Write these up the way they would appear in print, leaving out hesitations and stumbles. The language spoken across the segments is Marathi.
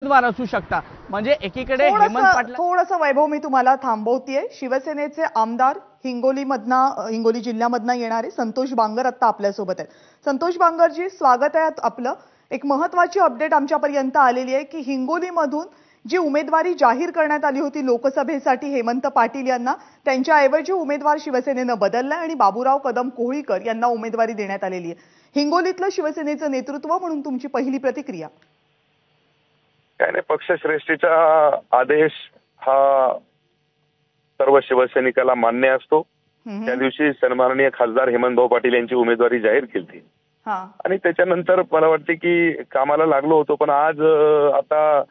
उमेदवार असू शकता। म्हणजे एकीकडे हेमंत पाटील थोडंसं वैभव मी तुम्हाला थांबवतेय। शिवसेनेचे आमदार हिंगोली जिल्ह्यामधनं येणारे संतोष बांगर आता आपल्या सोबत आहेत। संतोष बांगरजी, स्वागत आहे आपलं। एक महत्त्वाची अपडेट आमच्यापर्यंत आलेली आहे की हिंगोलीमधून जी उमेदवारी जाहीर करण्यात आली होती लोकसभेसाठी हेमंत पाटील यांना, त्यांच्याऐवजी उमेदवार शिवसेनेनं बदललाय आणि बाबूराव कदम कोहळीकर यांना उमेदवारी देण्यात आलेली आहे। हिंगोलीतलं शिवसेनेचं नेतृत्व म्हणून तुमची पहिली प्रतिक्रिया काय? नाही, पक्षश्रेष्ठीचा आदेश हा सर्व शिवसैनिकाला मान्य असतो। त्या दिवशी सन्माननीय खासदार हेमंतभाऊ पाटील यांची उमेदवारी जाहीर केली आणि त्याच्यानंतर मला वाटते की कामाला लागलो होतो। पण आज आता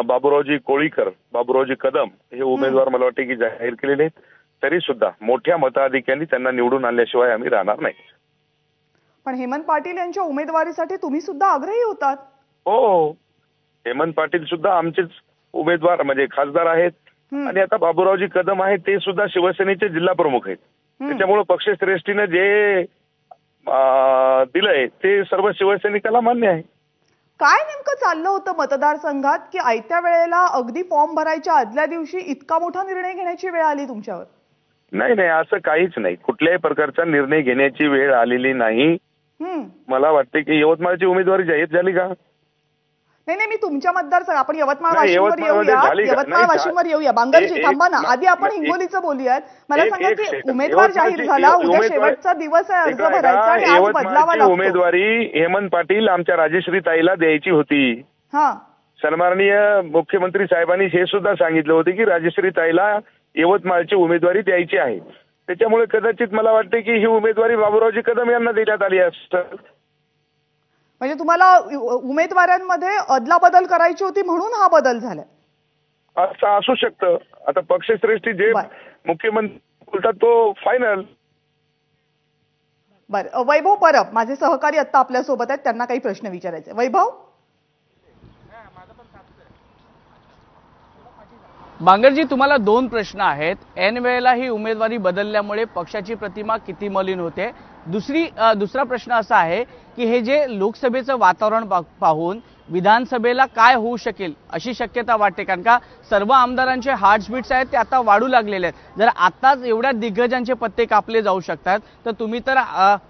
बाबूरावजी कोळीकर, बाबूरावजी कदम हे उमेदवार मला वाटते की जाहीर केलेले आहेत। तरी सुद्धा मोठ्या मताधिक्याने त्यांना निवडून आणल्याशिवाय आम्ही राहणार नाही। पण हेमंत पाटील यांच्या उमेदवारीसाठी तुम्ही सुद्धा आग्रही होतात। हो, हेमंत पाटील सुद्धा आमचेच उमेदवार म्हणजे खासदार आहेत आणि आता बाबूरावजी कदम आहेत ते सुद्धा शिवसेनेचे जिल्हा प्रमुख आहेत। त्याच्यामुळे पक्षश्रेष्ठीने जे दिलंय ते सर्व शिवसैनिकाला मान्य आहे। काय नेमकं चाललं होतं मतदारसंघात की आयत्या वेळेला अगदी फॉर्म भरायच्या आदल्या दिवशी इतका मोठा निर्णय घेण्याची वेळ आली तुमच्यावर? नाही नाही, असं काहीच नाही। कुठल्याही प्रकारचा निर्णय घेण्याची वेळ आलेली नाही। मला वाटते की यवतमाळची उमेदवारी जाहीर झाली का? नाही, मी तुमच्या मतदारसंघ आपण यवतमाळ वाशिमवर येऊया। बांगरजी थांबा ना, आधी आपण हिंगोलीचं बोलूयात। मला सांगा की उमेदवार जाहीर झाला, उद्या शेवटचा दिवस आहे अर्ज भरायचा आणि आज बदलावा लागतो। उमेदवारी हेमंत पाटील आमच्या राजश्री ताईला द्यायची होती। सन्माननीय मुख्यमंत्री साहेबांनी हे सुद्धा सांगितलं होते की राजश्री ताईला यवतमाळची उमेदवारी द्यायची आहे। त्याच्यामुळे कदाचित मला वाटते की ही उमेदवारी बाबूरावजी कदम यांना देण्यात आली असेल। म्हणजे तुम्हाला उमेदवारांमध्ये अदलाबदल करायची होती म्हणून हा बदल झाला असं असू शकतं। आता पक्षश्रेष्ठी जे मुख्यमंत्री बोलतात तो फायनल। बरं, वैभव परब माझे सहकारी आता आपल्या सोबत आहेत, त्यांना काही प्रश्न विचारायचे। वैभव, बांगरजी तुम्हाला दोन प्रश्न आहेत। ऐन वेळेला ही उमेदवारी बदलल्यामुळे पक्षाची प्रतिमा किती मलिन होते? दुसरा प्रश्न असा आहे की हे जे लोकसभेचं वातावरण पाहून विधानसभेला काय होऊ शकेल अशी शक्यता वाटते? कारण का सर्व आमदारांचे हार्टबीट्स आहेत ते आता वाढू लागलेले आहेत। जर आताच एवढ्या दिग्गजांचे पत्ते कापले जाऊ शकतात तर तुम्ही तर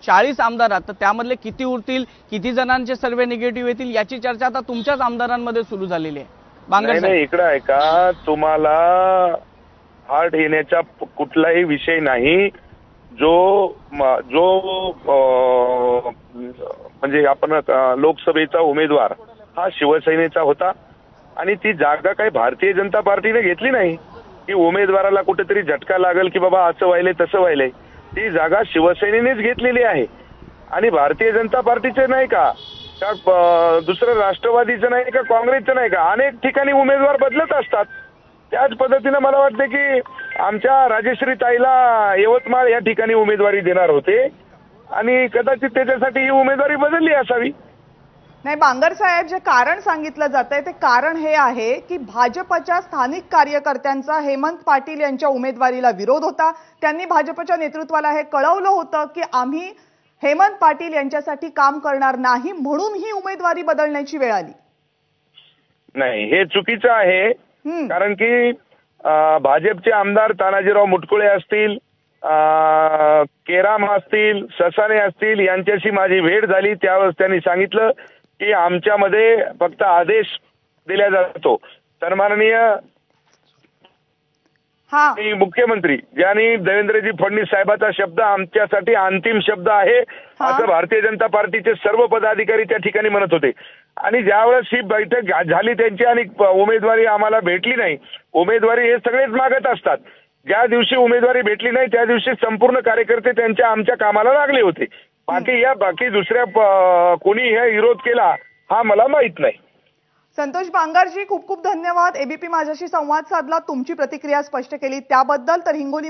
40 आमदार आहात, तर त्यामधले किती उरतील, किती जणांचे सर्वे निगेटिव्ह येतील याची चर्चा आता तुमच्याच आमदारांमध्ये सुरू झालेली आहे। नाही, इकडे आहे का, तुम्हाला हार्ट येण्याचा कुठलाही विषय नाही। जो म्हणजे आपण लोकसभेचा उमेदवार हा शिवसेनेचा होता आणि ती जागा काही भारतीय जनता पार्टीने घेतली नाही। की उमेदवाराला कुठेतरी झटका लागेल की बाबा असं व्हायलंय तसं व्हायलंय, ती जागा शिवसेनेनेच घेतलेली आहे आणि भारतीय जनता पार्टीचे नाही का दुसरं राष्ट्रवादीचं नाही का काँग्रेसचं नाही का, अनेक ठिकाणी उमेदवार बदलत असतात। त्याच पद्धतीने मला वाटतं की आमच्या राजश्री ताईला यवतमाळ या ठिकाणी उमेदवारी देणार होते आणि कदाचित त्याच्यासाठी ही उमेदवारी बदलली असावी। नाही बांगर साहेब, जे कारण सांगितलं जातंय ते कारण हे आहे की भाजपच्या स्थानिक कार्यकर्त्यांचा हेमंत पाटील यांच्या उमेदवारीला विरोध होता। त्यांनी भाजपच्या नेतृत्वाला हे कळवलं होतं की आम्ही हेमंत पाटील यांच्यासाठी काम करणार नाही, म्हणून ही उमेदवारी बदलण्याची वेळ आली। नाही, हे चुकीचं आहे। कारण की भाजपचे आमदार तानाजीराव मुटकुळे असतील, केराम असतील, ससाने असतील, यांच्याशी माझी भेट झाली। त्यावेळेस त्यांनी सांगितलं की आमच्यामध्ये फक्त आदेश दिला जातो। सन्माननीय मुख्यमंत्री ज्यांनी देवेंद्रजी फडणवीस साहेबांचा शब्द आमच्यासाठी अंतिम शब्द आहे असं भारतीय जनता पार्टीचे सर्व पदाधिकारी त्या ठिकाणी म्हणत होते। आणि ज्यावेळेस ही बैठक झाली त्यांची आणि उमेदवारी आम्हाला भेटली नाही, उमेदवारी हे सगळेच मागत असतात, ज्या दिवशी उमेदवारी भेटली नाही त्या दिवशी संपूर्ण कार्यकर्ते त्यांच्या आमच्या कामाला लागले होते। बाकी दुसऱ्या कोणी हे विरोध केला हा मला माहित नाही। संतोष बांगरजी, खूप खूप धन्यवाद। एबीपी माझ्याशी संवाद साधला, तुमची प्रतिक्रिया स्पष्ट केली त्याबद्दल। तर हिंगोली